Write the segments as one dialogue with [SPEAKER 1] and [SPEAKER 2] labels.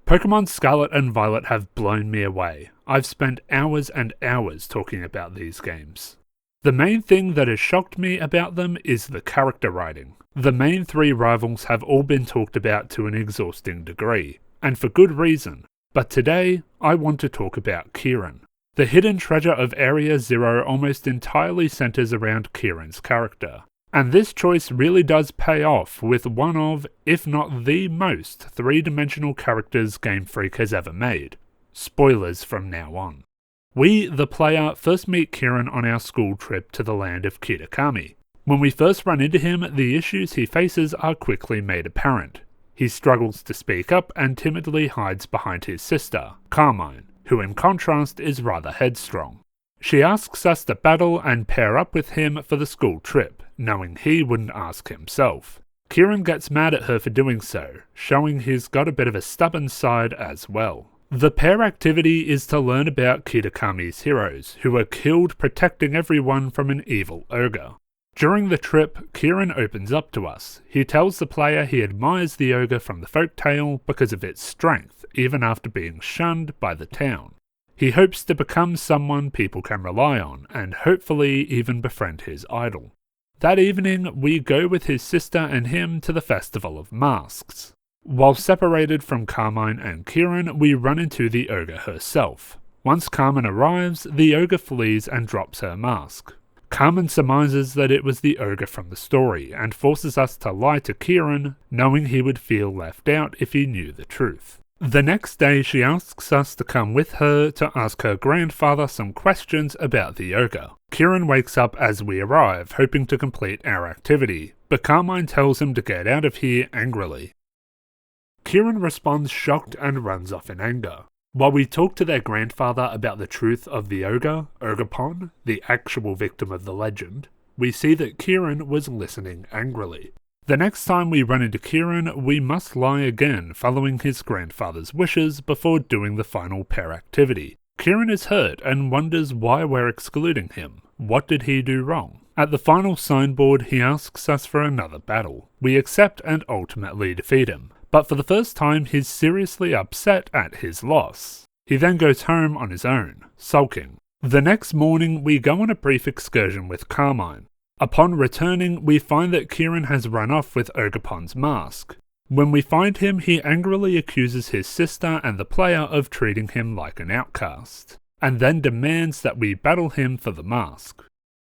[SPEAKER 1] Pokemon Scarlet and Violet have blown me away. I've spent hours and hours talking about these games. The main thing that has shocked me about them is the character writing. The main three rivals have all been talked about to an exhausting degree, and for good reason, but today I want to talk about Kieran. The hidden treasure of Area Zero almost entirely centers around Kieran's character, and this choice really does pay off with one of, if not the most, three-dimensional characters Game Freak has ever made. Spoilers from now on. We, the player, first meet Kieran on our school trip to the land of Kitakami. When we first run into him, the issues he faces are quickly made apparent. He struggles to speak up and timidly hides behind his sister, Carmine, who in contrast is rather headstrong. She asks us to battle and pair up with him for the school trip, knowing he wouldn't ask himself. Kieran gets mad at her for doing so, showing he's got a bit of a stubborn side as well. The pair activity is to learn about Kitakami's heroes, who are killed protecting everyone from an evil ogre. During the trip, Kieran opens up to us. He tells the player he admires the ogre from the folktale because of its strength, even after being shunned by the town. He hopes to become someone people can rely on, and hopefully even befriend his idol. That evening, we go with his sister and him to the Festival of Masks. While separated from Carmine and Kieran, we run into the ogre herself. Once Carmine arrives, the ogre flees and drops her mask. Carmine surmises that it was the ogre from the story, and forces us to lie to Kieran, knowing he would feel left out if he knew the truth. The next day she asks us to come with her to ask her grandfather some questions about the ogre. Kieran wakes up as we arrive, hoping to complete our activity, but Carmine tells him to get out of here angrily. Kieran responds shocked and runs off in anger. While we talk to their grandfather about the truth of the ogre, Ogerpon, the actual victim of the legend, we see that Kieran was listening angrily. The next time we run into Kieran, we must lie again, following his grandfather's wishes before doing the final pair activity. Kieran is hurt and wonders why we're excluding him. What did he do wrong? At the final signboard, he asks us for another battle. We accept and ultimately defeat him. But for the first time, he's seriously upset at his loss. He then goes home on his own, sulking. The next morning, we go on a brief excursion with Carmine. Upon returning, we find that Kieran has run off with Ogerpon's mask. When we find him, he angrily accuses his sister and the player of treating him like an outcast, and then demands that we battle him for the mask.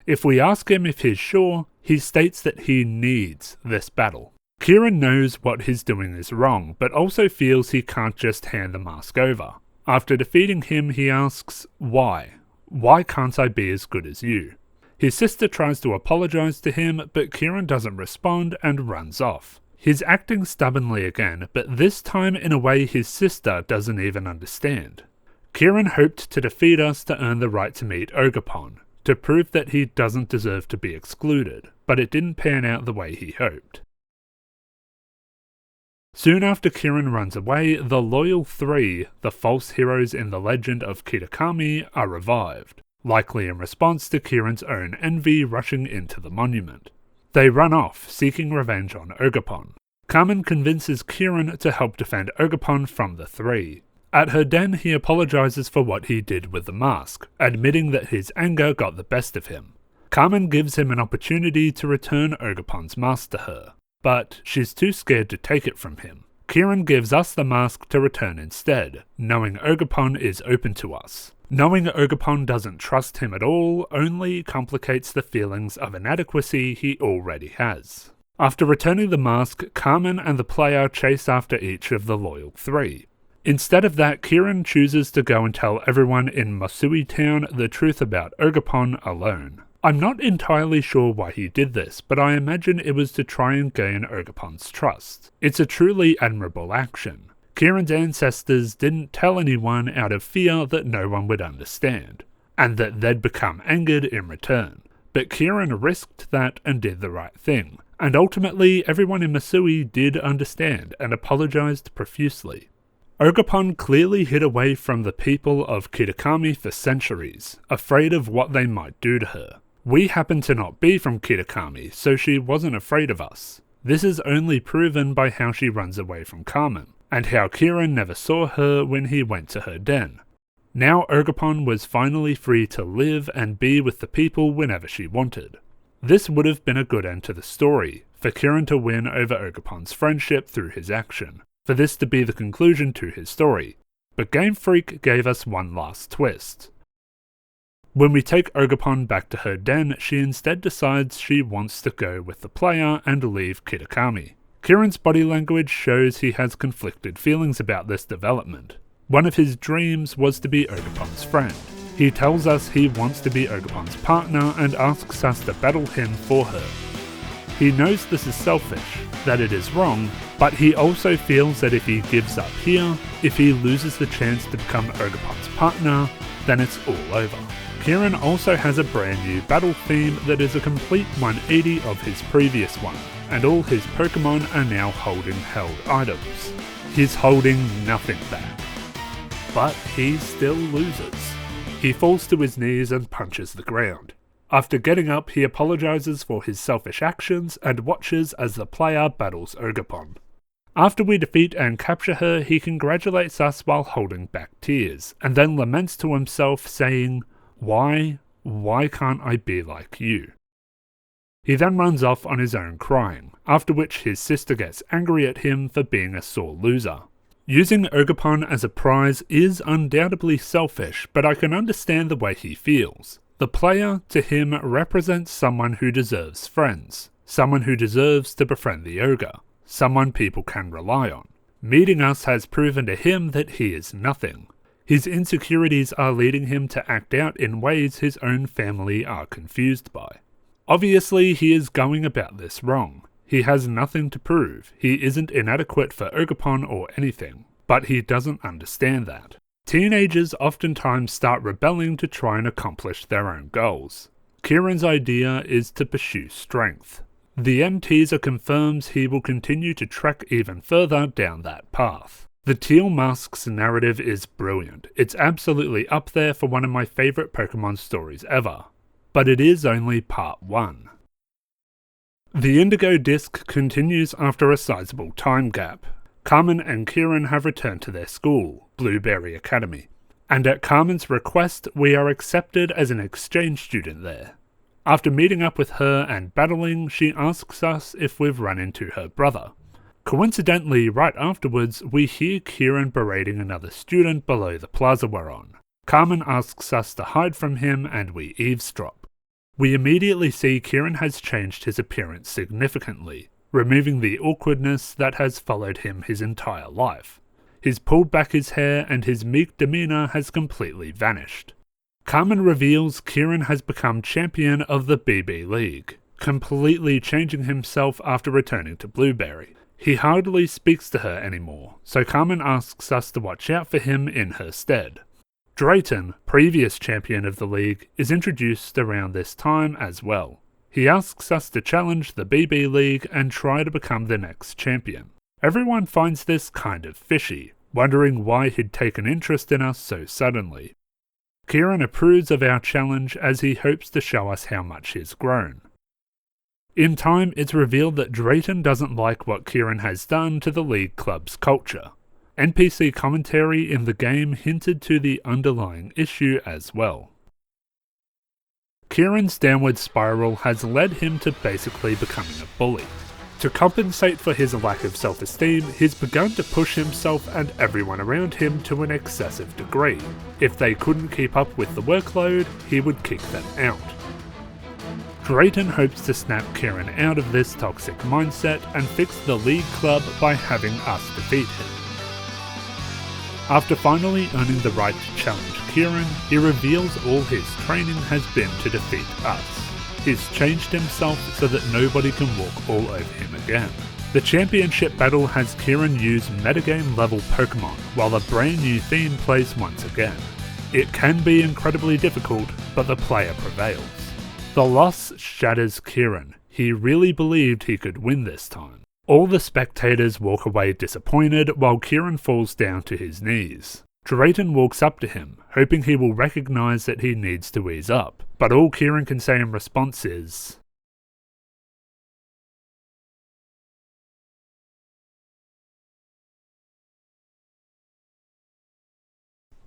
[SPEAKER 1] If we ask him if he's sure, he states that he needs this battle. Kieran knows what he's doing is wrong, but also feels he can't just hand the mask over. After defeating him, he asks, why? Why can't I be as good as you? His sister tries to apologize to him, but Kieran doesn't respond and runs off. He's acting stubbornly again, but this time in a way his sister doesn't even understand. Kieran hoped to defeat us to earn the right to meet Ogerpon, to prove that he doesn't deserve to be excluded, but it didn't pan out the way he hoped. Soon after Kieran runs away, the Loyal Three, the false heroes in the legend of Kitakami, are revived, likely in response to Kieran's own envy rushing into the monument. They run off, seeking revenge on Ogerpon. Carmen convinces Kieran to help defend Ogerpon from the three. At her den, he apologizes for what he did with the mask, admitting that his anger got the best of him. Carmen gives him an opportunity to return Ogerpon's mask to her, but she's too scared to take it from him. Kieran gives us the mask to return instead, knowing Ogerpon is open to us. Knowing Ogerpon doesn't trust him at all only complicates the feelings of inadequacy he already has. After returning the mask, Carmen and the player chase after each of the Loyal Three. Instead of that, Kieran chooses to go and tell everyone in Masui Town the truth about Ogerpon alone. I'm not entirely sure why he did this, but I imagine it was to try and gain Ogerpon's trust. It's a truly admirable action. Kieran's ancestors didn't tell anyone out of fear that no one would understand, and that they'd become angered in return. But Kieran risked that and did the right thing, and ultimately everyone in Masui did understand and apologized profusely. Ogerpon clearly hid away from the people of Kitakami for centuries, afraid of what they might do to her. We happen to not be from Kitakami, so she wasn't afraid of us. This is only proven by how she runs away from Carmen. and how Kieran never saw her when he went to her den. Now Ogerpon was finally free to live and be with the people whenever she wanted. This would have been a good end to the story, for Kieran to win over Ogerpon's friendship through his action, for this to be the conclusion to his story, but Game Freak gave us one last twist. When we take Ogerpon back to her den, she instead decides she wants to go with the player and leave Kitakami. Kieran's body language shows he has conflicted feelings about this development. One of his dreams was to be Ogerpon's friend. He tells us he wants to be Ogerpon's partner and asks us to battle him for her. He knows this is selfish, that it is wrong, but he also feels that if he gives up here, if he loses the chance to become Ogerpon's partner, then it's all over. Kieran also has a brand new battle theme that is a complete 180 of his previous one, and all his Pokemon are now holding held items. He's holding nothing back. But he still loses. He falls to his knees and punches the ground. After getting up, he apologizes for his selfish actions and watches as the player battles Ogerpon. After we defeat and capture her, he congratulates us while holding back tears, and then laments to himself saying, Why can't I be like you? He then runs off on his own crying, after which his sister gets angry at him for being a sore loser. Using Ogerpon as a prize is undoubtedly selfish, but I can understand the way he feels. The player, to him, represents someone who deserves friends, someone who deserves to befriend the ogre, someone people can rely on. Meeting us has proven to him that he is nothing. His insecurities are leading him to act out in ways his own family are confused by. Obviously, he is going about this wrong. He has nothing to prove. He isn't inadequate for Ogerpon or anything, but he doesn't understand that. Teenagers oftentimes start rebelling to try and accomplish their own goals. Kieran's idea is to pursue strength. The end teaser confirms he will continue to trek even further down that path. The Teal Mask's narrative is brilliant. It's absolutely up there for one of my favourite Pokemon stories ever. But it is only part 1. The Indigo Disk continues after a sizable time gap. Carmen and Kieran have returned to their school, Blueberry Academy, and at Carmen's request we are accepted as an exchange student there. After meeting up with her and battling, she asks us if we've run into her brother. Coincidentally, right afterwards, we hear Kieran berating another student below the plaza we're on. Carmen asks us to hide from him and we eavesdrop. We immediately see Kieran has changed his appearance significantly, removing the awkwardness that has followed him his entire life. He's pulled back his hair and his meek demeanour has completely vanished. Carmen reveals Kieran has become champion of the BB League, completely changing himself after returning to Blueberry. He hardly speaks to her anymore, so Carmen asks us to watch out for him in her stead. Drayton, previous champion of the league, is introduced around this time as well. He asks us to challenge the BB League and try to become the next champion. Everyone finds this kind of fishy, wondering why he'd taken interest in us so suddenly. Kieran approves of our challenge as he hopes to show us how much he's grown. In time, it's revealed that Drayton doesn't like what Kieran has done to the League Club's culture. NPC commentary in the game hinted to the underlying issue as well. Kieran's downward spiral has led him to basically becoming a bully. To compensate for his lack of self-esteem, he's begun to push himself and everyone around him to an excessive degree. If they couldn't keep up with the workload, he would kick them out. Drayton hopes to snap Kieran out of this toxic mindset and fix the League Club by having us defeat him. After finally earning the right to challenge Kieran, he reveals all his training has been to defeat us. He's changed himself so that nobody can walk all over him again. The championship battle has Kieran use metagame level Pokemon, while a brand new theme plays once again. It can be incredibly difficult, but the player prevails. The loss shatters Kieran. He really believed he could win this time. All the spectators walk away disappointed while Kieran falls down to his knees. Drayton walks up to him, hoping he will recognise that he needs to ease up, but all Kieran can say in response is,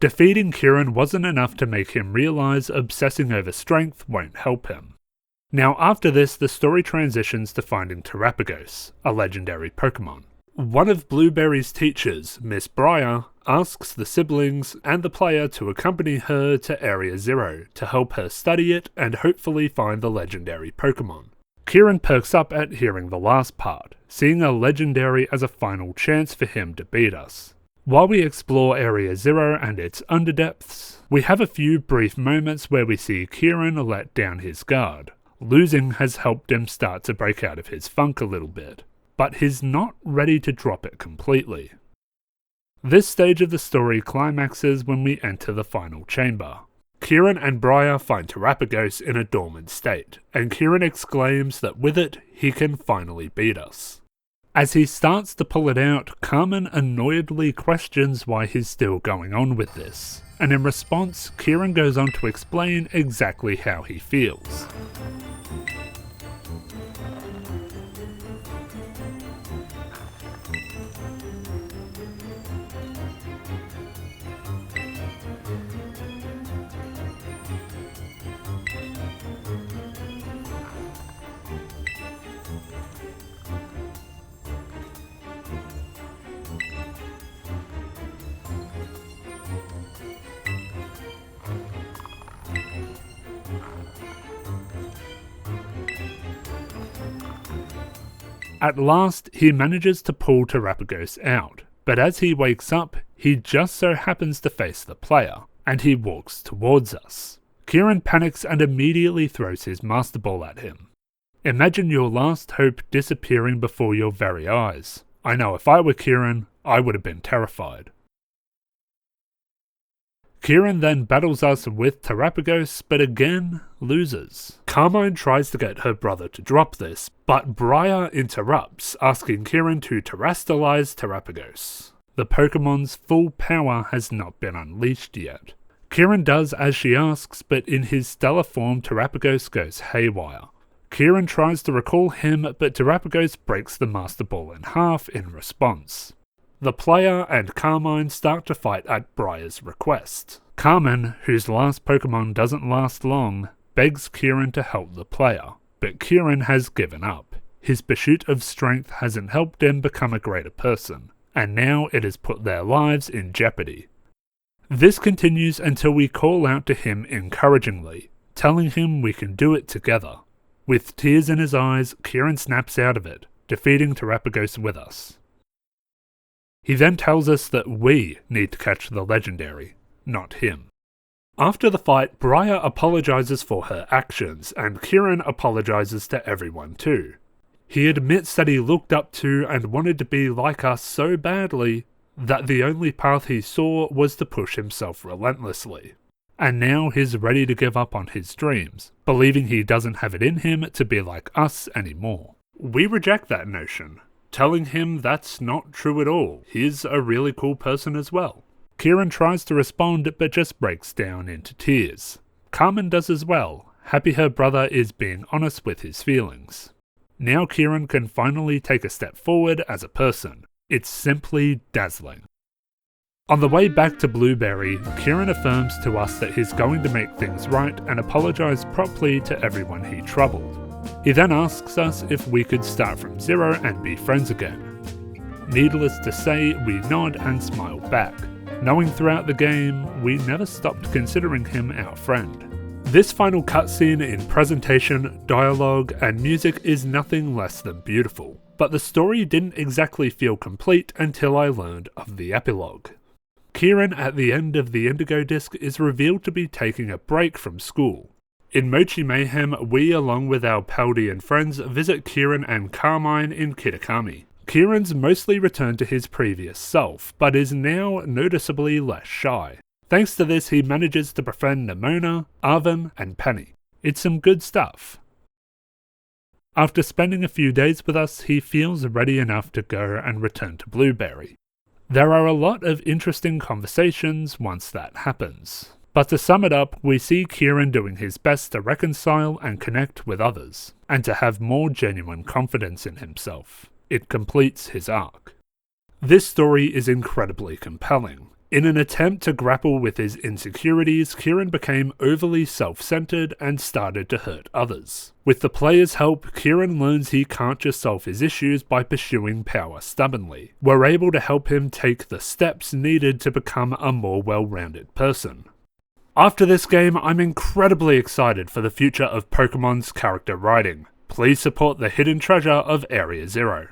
[SPEAKER 1] Defeating Kieran wasn't enough to make him realise obsessing over strength won't help him. Now after this, the story transitions to finding Terapagos, a legendary Pokemon. One of Blueberry's teachers, Miss Briar, asks the siblings and the player to accompany her to Area Zero to help her study it and hopefully find the legendary Pokemon. Kieran perks up at hearing the last part, seeing a legendary as a final chance for him to beat us. While we explore Area Zero and its underdepths, we have a few brief moments where we see Kieran let down his guard. Losing has helped him start to break out of his funk a little bit, but he's not ready to drop it completely. This stage of the story climaxes when we enter the final chamber. Kieran and Briar find Terapagos in a dormant state, and Kieran exclaims that with it, he can finally beat us. As he starts to pull it out, Carmen annoyedly questions why he's still going on with this, and in response, Kieran goes on to explain exactly how he feels. At last, he manages to pull Terapagos out, but as he wakes up, he just so happens to face the player, and he walks towards us. Kieran panics and immediately throws his Master Ball at him. Imagine your last hope disappearing before your very eyes. I know if I were Kieran, I would have been terrified. Kieran then battles us with Terapagos, but again loses. Carmine tries to get her brother to drop this, but Briar interrupts, asking Kieran to terrestrialize Terapagos. The Pokemon's full power has not been unleashed yet. Kieran does as she asks, but in his stellar form Terapagos goes haywire. Kieran tries to recall him, but Terapagos breaks the Master Ball in half in response. The player and Carmine start to fight at Briar's request. Carmen, whose last Pokemon doesn't last long, begs Kieran to help the player, but Kieran has given up. His pursuit of strength hasn't helped him become a greater person, and now it has put their lives in jeopardy. This continues until we call out to him encouragingly, telling him we can do it together. With tears in his eyes, Kieran snaps out of it, defeating Terapagos with us. He then tells us that we need to catch the legendary, not him. After the fight, Briar apologizes for her actions, and Kieran apologizes to everyone too. He admits that he looked up to and wanted to be like us so badly that the only path he saw was to push himself relentlessly. And now he's ready to give up on his dreams, believing he doesn't have it in him to be like us anymore. We reject that notion, telling him that's not true at all. He's a really cool person as well. Kieran tries to respond but just breaks down into tears. Carmen does as well, happy her brother is being honest with his feelings. Now Kieran can finally take a step forward as a person. It's simply dazzling. On the way back to Blueberry, Kieran affirms to us that he's going to make things right and apologise properly to everyone he troubled. He then asks us if we could start from zero and be friends again. Needless to say, we nod and smile back, knowing throughout the game we never stopped considering him our friend. This final cutscene in presentation, dialogue, and music is nothing less than beautiful, but the story didn't exactly feel complete until I learned of the epilogue. Kieran at the end of the Indigo Disk is revealed to be taking a break from school. In Mochi Mayhem, we along with our Paldean friends visit Kieran and Carmine in Kitakami. Kieran's mostly returned to his previous self, but is now noticeably less shy. Thanks to this, he manages to befriend Nimona, Arvin, and Penny. It's some good stuff. After spending a few days with us, he feels ready enough to go and return to Blueberry. There are a lot of interesting conversations once that happens. But to sum it up, we see Kieran doing his best to reconcile and connect with others, and to have more genuine confidence in himself. It completes his arc. This story is incredibly compelling. In an attempt to grapple with his insecurities, Kieran became overly self-centered and started to hurt others. With the player's help, Kieran learns he can't just solve his issues by pursuing power stubbornly. We're able to help him take the steps needed to become a more well-rounded person. After this game, I'm incredibly excited for the future of Pokemon's character writing. Please support the hidden treasure of Area Zero.